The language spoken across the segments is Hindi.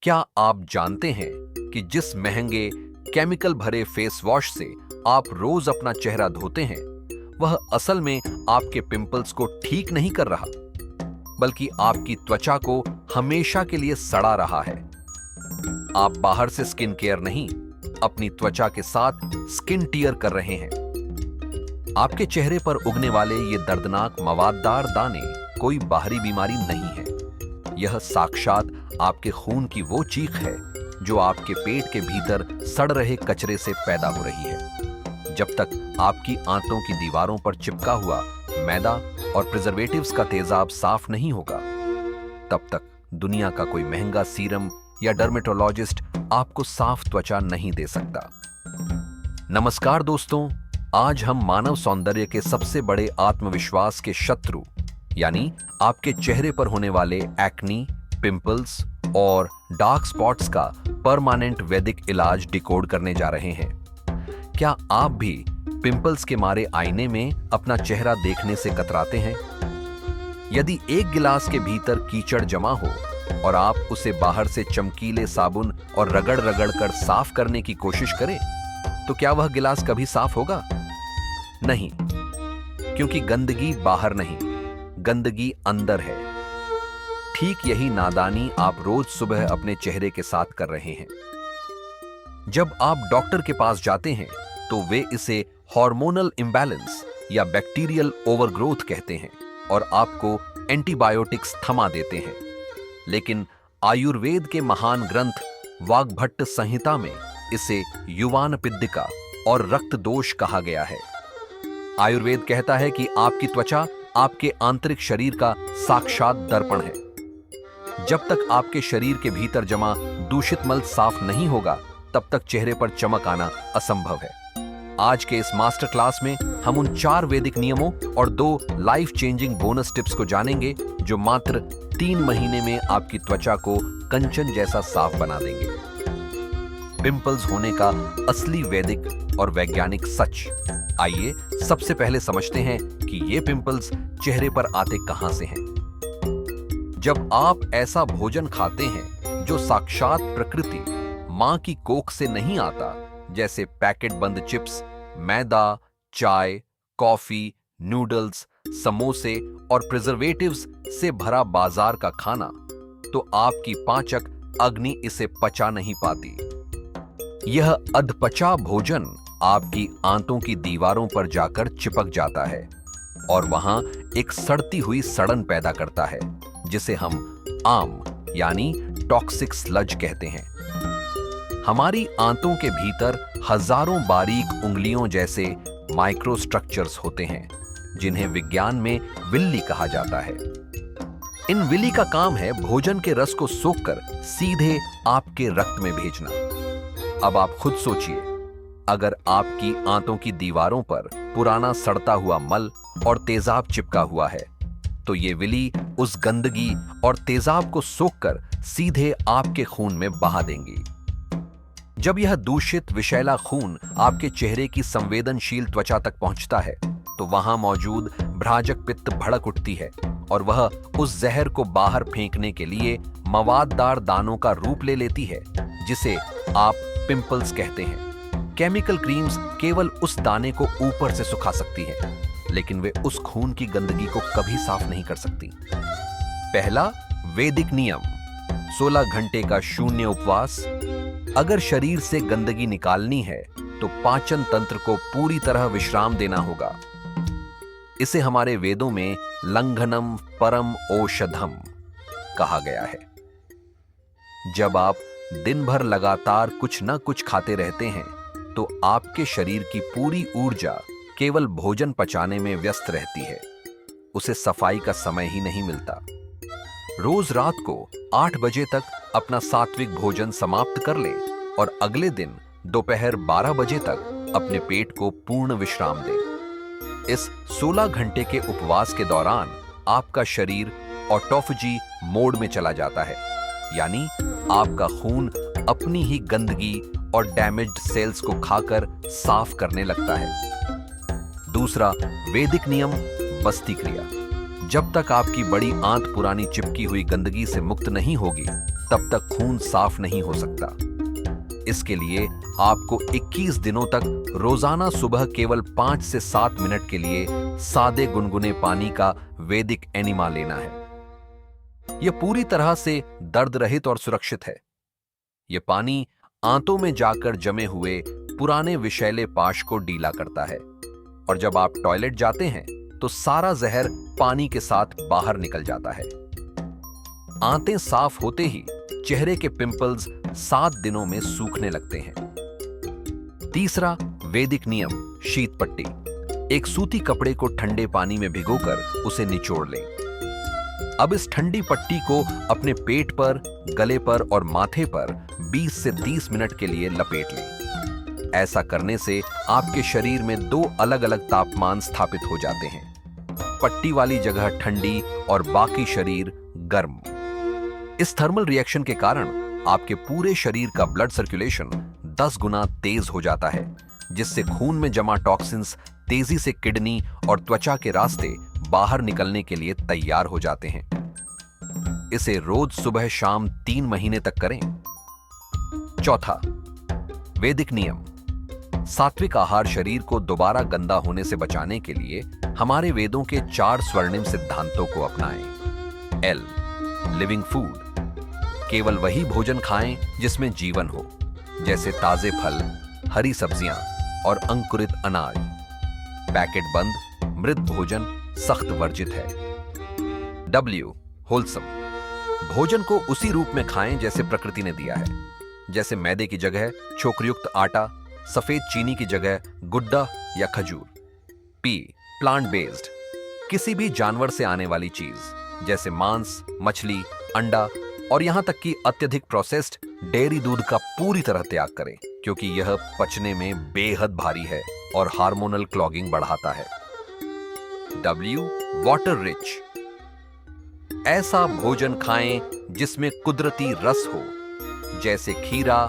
क्या आप जानते हैं कि जिस महंगे केमिकल भरे फेस वॉश से आप रोज अपना चेहरा धोते हैं, वह असल में आपके पिंपल्स को ठीक नहीं कर रहा, बल्कि आपकी त्वचा को हमेशा के लिए सड़ा रहा है। आप बाहर से स्किन केयर नहीं, अपनी त्वचा के साथ स्किन टीयर कर रहे हैं। आपके चेहरे पर उगने वाले ये दर्दनाक मवाददार दाने कोई बाहरी बीमारी नहीं है। यह साक्षात आपके खून की वो चीख है जो आपके पेट के भीतर सड़ रहे कचरे से पैदा हो रही है। जब तक आपकी आंतों की दीवारों पर चिपका हुआ मैदा और प्रिजर्वेटिव्स का तेजाब साफ नहीं होगा, तब तक दुनिया का कोई महंगा सीरम या डर्मेटोलॉजिस्ट आपको साफ त्वचा नहीं दे सकता। नमस्कार दोस्तों, आज हम मानव सौंदर्य के सबसे बड़े आत्मविश्वास के शत्रु यानी आपके चेहरे पर होने वाले एक्नी, पिंपल्स और डार्क स्पॉट्स का परमानेंट वैदिक इलाज डिकोड करने जा रहे हैं। क्या आप भी पिंपल्स के मारे आईने में अपना चेहरा देखने से कतराते हैं? यदि एक गिलास के भीतर कीचड़ जमा हो और आप उसे बाहर से चमकीले साबुन और रगड़ रगड़ कर साफ करने की कोशिश करें, तो क्या वह गिलास कभी साफ होगा? नहीं, क्योंकि गंदगी बाहर नहीं, गंदगी अंदर है। ठीक यही नादानी आप रोज सुबह अपने चेहरे के साथ कर रहे हैं। जब आप डॉक्टर के पास जाते हैं तो वे इसे हार्मोनल इंबैलेंस या बैक्टीरियल ओवरग्रोथ कहते हैं और आपको एंटीबायोटिक्स थमा देते हैं। लेकिन आयुर्वेद के महान ग्रंथ वाग्भट्ट संहिता में इसे युवानपिद्दिका और रक्त दोष कहा गया है। आयुर्वेद कहता है कि आपकी त्वचा आपके आंतरिक शरीर का साक्षात दर्पण है। जब तक आपके शरीर के भीतर जमा दूषित मल साफ नहीं होगा, तब तक चेहरे पर चमक आना असंभव है। आज के इस मास्टर क्लास में हम उन 4 वैदिक नियमों और 2 लाइफ चेंजिंग बोनस टिप्स को जानेंगे जो मात्र 3 महीने में आपकी त्वचा को कंचन जैसा साफ बना देंगे। पिंपल्स होने का असली वैदिक और वैज्ञानिक सच। आइए सबसे पहले समझते हैं कि ये पिंपल्स चेहरे पर आते कहां से हैं। जब आप ऐसा भोजन खाते हैं जो साक्षात प्रकृति मां की कोख से नहीं आता, जैसे पैकेट बंद चिप्स, मैदा, चाय, कॉफी, नूडल्स, समोसे और प्रिजर्वेटिव्स से भरा बाजार का खाना, तो आपकी पाचक अग्नि इसे पचा नहीं पाती। यह अधपचा भोजन आपकी आंतों की दीवारों पर जाकर चिपक जाता है और वहां एक सड़ती हुई सड़न पैदा करता है, जिसे हम आम यानी टॉक्सिक स्लज कहते हैं। हमारी आंतों के भीतर हजारों बारीक उंगलियों जैसे माइक्रोस्ट्रक्चर्स होते हैं, जिन्हें विज्ञान में विल्ली कहा जाता है। इन विल्ली का काम है भोजन के रस को सोखकर सीधे आपके रक्त में भेजना। अब आप खुद सोचिए, अगर आपकी आंतों की दीवारों पर पुराना सड़ता हुआ मल और तेजाब चिपका हुआ है, तो ये विली उस गंदगी और तेजाब को सोखकर सीधे आपके खून में बहा देंगी। जब यह दूषित विषैला खून आपके चेहरे की संवेदनशील त्वचा तक पहुंचता है, तो वहां मौजूद भ्राजक पित्त भड़क उठती है और वह उस जहर को बाहर फेंकने के लिए मवाददार दानों का रूप ले लेती है, जिसे आप पिंपल्स कहते हैं। केमिकल क्रीम्स केवल उस दाने को ऊपर से सुखा सकती हैं, लेकिन वे उस खून की गंदगी को कभी साफ नहीं कर सकती। पहला वैदिक नियम, 16 घंटे का शून्य उपवास। अगर शरीर से गंदगी निकालनी है तो पाचन तंत्र को पूरी तरह विश्राम देना होगा। इसे हमारे वेदों में लंघनम परम औषधम कहा गया है। जब आप दिन भर लगातार कुछ न कुछ खाते रहते हैं, तो आपके शरीर की पूरी ऊर्जा केवल भोजन पचाने में व्यस्त रहती है। उसे सफाई का समय ही नहीं मिलता। रोज रात को 8 बजे तक अपना सात्विक भोजन समाप्त कर ले और अगले दिन दोपहर 12 बजे तक अपने पेट को पूर्ण विश्राम दें। इस 16 घंटे के उपवास के दौरान आपका शरीर ऑटोफेजी मोड में चला जाता है, यानी आपका खून अपनी ही गंदगी और डैमेज्ड सेल्स को खाकर साफ करने लगता है। दूसरा वैदिक नियम, बस्ती क्रिया। जब तक आपकी बड़ी आंत पुरानी चिपकी हुई गंदगी से मुक्त नहीं होगी, तब तक खून साफ नहीं हो सकता। इसके लिए आपको 21 दिनों तक रोजाना सुबह केवल 5 से 7 मिनट के लिए सादे गुनगुने पानी का वैदिक एनिमा लेना है। यह पूरी तरह से दर्द रहित और सुरक्षित है। यह पानी आंतों में जाकर जमे हुए पुराने विषैले पाश को ढीला करता है और जब आप टॉयलेट जाते हैं तो सारा जहर पानी के साथ बाहर निकल जाता है। आंतें साफ होते ही चेहरे के पिंपल्स 7 दिनों में सूखने लगते हैं। तीसरा वैदिक नियम, शीत पट्टी। एक सूती कपड़े को ठंडे पानी में भिगोकर उसे निचोड़ लें। अब इस ठंडी पट्टी को अपने पेट पर, गले पर और माथे पर 20 से 30 मिनट के लिए लपेट लें। ऐसा करने से आपके शरीर में 2 अलग-अलग तापमान स्थापित हो जाते हैं। पट्टी वाली जगह ठंडी और बाकी शरीर गर्म। इस थर्मल रिएक्शन के कारण आपके पूरे शरीर का ब्लड सर्कुलेशन 10 गुना तेज हो जाता है, जिससे खून में जमा टॉक्सिन्स तेजी से किडनी और त्वचा के रास्ते बाहर निकलने के लिए तैयार हो जाते हैं। इसे रोज सुबह शाम 3 महीने तक करें। चौथा वैदिक नियम, सात्विक आहार शरीर को दोबारा गंदा होने से बचाने के लिए हमारे वेदों के 4 स्वर्णिम सिद्धांतों को अपनाएं। L, living food. केवल वही भोजन खाएं जिसमें जीवन हो, जैसे ताजे फल, हरी सब्जियां और अंकुरित अनाज। पैकेट बंद मृत भोजन सख्त वर्जित है। W, wholesome. भोजन को उसी रूप में खाएं जैसे प्रकृति ने दिया है, जैसे मैदे की जगह छोकरयुक्त आटा, सफेद चीनी की जगह गुड्डा या खजूर। P, plant based. किसी भी जानवर से आने वाली चीज जैसे मांस, मछली, अंडा और यहां तक कि अत्यधिक प्रोसेस्ड डेयरी दूध का पूरी तरह त्याग करें, क्योंकि यह पचने में बेहद भारी है और हार्मोनल क्लॉगिंग बढ़ाता है। W, water rich. ऐसा भोजन खाएं जिसमें कुदरती रस हो, जैसे खीरा,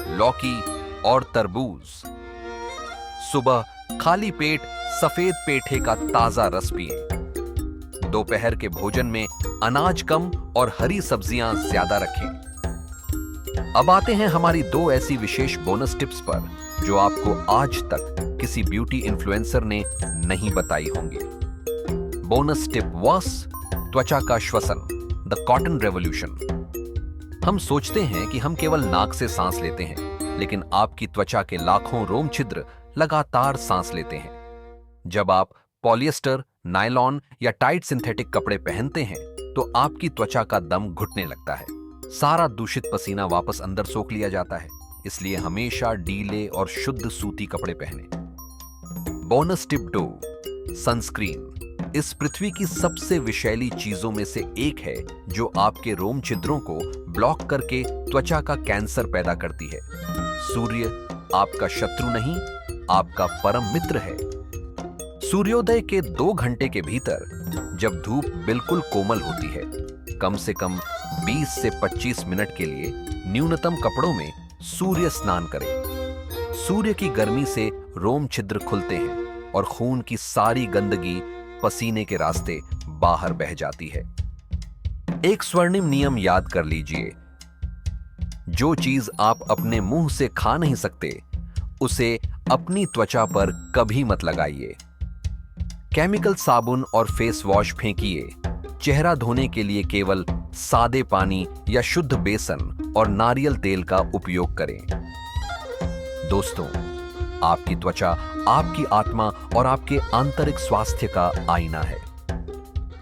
लौकी और तरबूज। सुबह खाली पेट सफेद पेठे का ताजा रस पिएं। दोपहर के भोजन में अनाज कम और हरी सब्जियां ज्यादा रखें। अब आते हैं हमारी 2 ऐसी विशेष बोनस टिप्स पर जो आपको आज तक किसी ब्यूटी इन्फ्लुएंसर ने नहीं बताई होंगी। बोनस टिप 1, त्वचा का श्वसन, द कॉटन रेवोल्यूशन। हम सोचते हैं कि हम केवल नाक से सांस लेते हैं, लेकिन आपकी त्वचा के लाखों रोम छिद्र लगातार सांस लेते हैं। जब आप पॉलिएस्टर, नायलॉन या टाइट सिंथेटिक कपड़े पहनते हैं तो आपकी त्वचा का दम घुटने लगता है। सारा दूषित पसीना वापस अंदर सोख लिया जाता है, इसलिए हमेशा ढीले और शुद्ध सूती कपड़े पहनें। Bonus tip 2, sunscreen. इस पृथ्वी की सबसे विषैली चीजों में से एक है जो आपके रोम छिद्रों को ब्लॉक करके त्वचा का कैंसर पैदा करती है। सूर्य आपका शत्रु नहीं, आपका परम मित्र है। सूर्योदय के 2 घंटे के भीतर, जब धूप बिल्कुल कोमल होती है, कम से कम 20 से 25 मिनट के लिए न्यूनतम कपड़ों में सूर्य स्नान करें। सूर्य की गर्मी से रोम छिद्र खुलते हैं और खून की सारी गंदगी पसीने के रास्ते बाहर बह जाती है। एक स्वर्णिम नियम याद कर लीजिए, जो चीज आप अपने मुंह से खा नहीं सकते, उसे अपनी त्वचा पर कभी मत लगाइए। केमिकल साबुन और फेस वॉश फेंकिए। चेहरा धोने के लिए केवल सादे पानी या शुद्ध बेसन और नारियल तेल का उपयोग करें। दोस्तों, आपकी त्वचा आपकी आत्मा और आपके आंतरिक स्वास्थ्य का आईना है।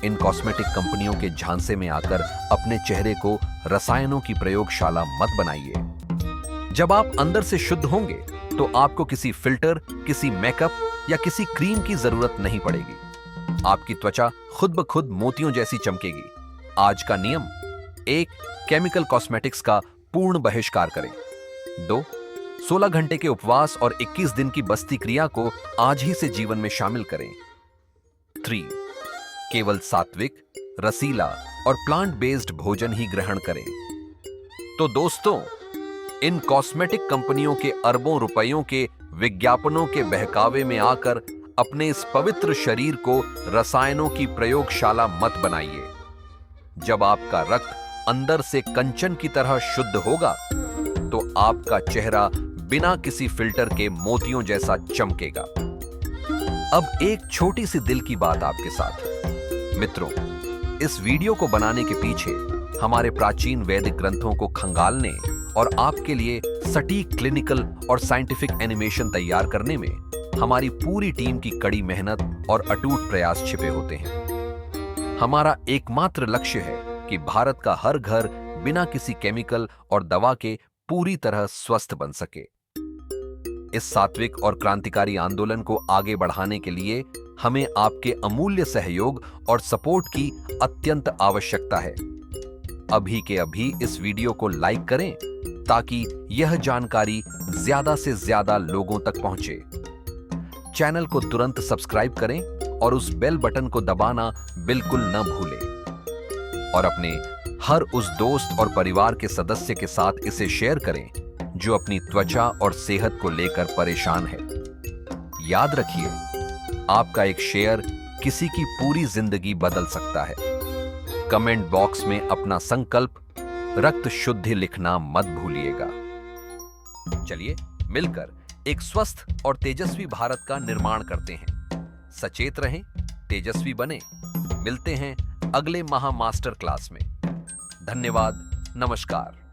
इन कॉस्मेटिक कंपनियों के झांसे में आकर अपने चेहरे को रसायनों की प्रयोगशाला मत बनाइए। जब आप अंदर से शुद्ध होंगे तो आपको किसी फिल्टर, किसी मेकअप या किसी क्रीम की जरूरत नहीं पड़ेगी। आपकी त्वचा खुद ब खुद मोतियों जैसी चमकेगी। आज का नियम: 1, केमिकल कॉस्मेटिक्स का पूर्ण बहिष्कार करें। 2, 16 घंटे के उपवास और 21 दिन की बस्ती क्रिया को आज ही से जीवन में शामिल करें। 3, केवल सात्विक, रसीला और प्लांट बेस्ड भोजन ही ग्रहण करें। तो दोस्तों, इन कॉस्मेटिक कंपनियों के अरबों रुपयों के विज्ञापनों के बहकावे में आकर अपने इस पवित्र शरीर को रसायनों की प्रयोगशाला मत बनाइए। जब आपका रक्त अंदर से कंचन की तरह शुद्ध होगा तो आपका चेहरा बिना किसी फिल्टर के मोतियों जैसा चमकेगा। अब एक छोटी सी दिल की बात आपके साथ। मित्रों, इस वीडियो को बनाने के पीछे हमारे प्राचीन वैदिक ग्रंथों को खंगालने और आपके लिए सटीक क्लिनिकल और साइंटिफिक एनिमेशन तैयार करने में हमारी पूरी टीम की कड़ी मेहनत और अटूट प्रयास छिपे होते हैं। हमारा एकमात्र लक्ष्य है कि भारत का हर घर बिना किसी केमिकल और दवा के पूरी तरह स्वस्थ बन सके। इस सात्विक और क्रांतिकारी आंदोलन को आगे बढ़ाने के लिए हमें आपके अमूल्य सहयोग और सपोर्ट की अत्यंत आवश्यकता है। अभी के अभी इस वीडियो को लाइक करें ताकि यह जानकारी ज्यादा से ज्यादा लोगों तक पहुंचे। चैनल को तुरंत सब्सक्राइब करें और उस बेल बटन को दबाना बिल्कुल न भूलें। और अपने हर उस दोस्त और परिवार के सदस्य के साथ इसे शेयर करें जो अपनी त्वचा और सेहत को लेकर परेशान है। याद रखिए, आपका एक शेयर किसी की पूरी जिंदगी बदल सकता है। कमेंट बॉक्स में अपना संकल्प रक्त शुद्धि लिखना मत भूलिएगा। चलिए मिलकर एक स्वस्थ और तेजस्वी भारत का निर्माण करते हैं। सचेत रहें, तेजस्वी बने। मिलते हैं अगले महा मास्टर क्लास में। धन्यवाद। नमस्कार।